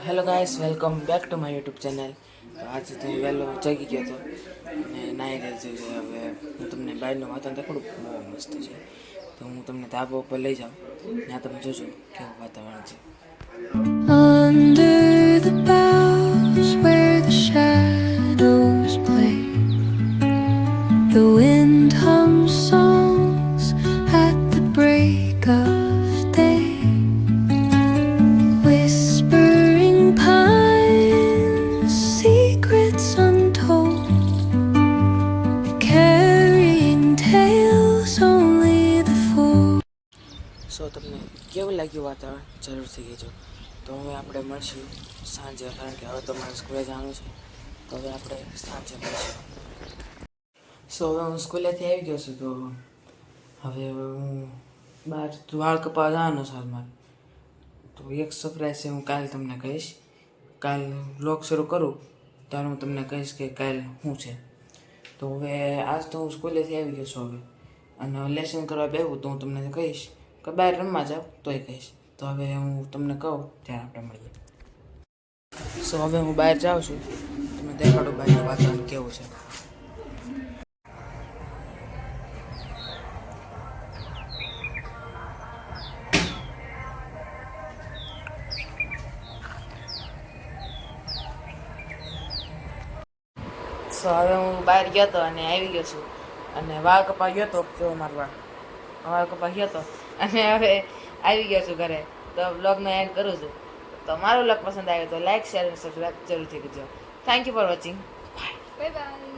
Hello guys, welcome back to my YouTube channel. તો આજે તો હું વહેલો જાગી ગયો હતો અને નાહી રહ્યો છું. હવે હું તમને બહારનું વાતાવરણ દેખાડું, બહુ મસ્ત છે. તો હું તમને ધાબા ઉપર લઈ જાઉં, ત્યાં તમે જોજો કેવું વાતાવરણ છે. Under the boughs where the shadows play, the wind hums songs at the break of day, whispering pines, secrets untold, carrying tales only the fool. સો તમને કેવું લાગ્યું વાતાવરણ જરૂરથી કહેજો. તો હવે આપણે મળશું સાંજે, કારણ કે હવે તો મારે સ્કૂલે જવાનું છે. તો હવે આપણે સાંજે મળશું. સો હવે હું સ્કૂલેથી આવી ગયો છું. તો હવે હું બહાર વાળ કપાવવા જવાનો છું મારે. તો એક સરપ્રાઈઝ છે, હું કાલે તમને કહીશ. કાલ વ્લોગ શરૂ કરું ત્યારે હું તમને કહીશ કે કાલ શું છે. તો હવે આજ તો હું સ્કૂલેથી આવી ગયો છું હવે, અને લેસન કરવા બેહું તો હું તમને કહીશ કે બહાર રમવા જાવ તોય કહીશ. તો હવે હું તમને કહું ત્યારે આપણે મળીએ. સો હવે હું બહાર જાઉં છું, તમે દેખાડો બહારનું વાતાવરણ કેવું છે. સો હવે હું બહાર ગયો હતો અને આવી ગયો છું, અને વાળ કપા ગયો હતો. જો મારો વાળ કપા ગયો હતો અને હવે આવી ગયો છું ઘરે. તો બ્લોગનો એન્ડ કરું છું. તો મારો બ્લોગ પસંદ આવ્યો તો લાઈક, શેર અને સબસ્ક્રાઈબ જરૂરથી કરજો. Thank you for watching. Bye. Bye bye.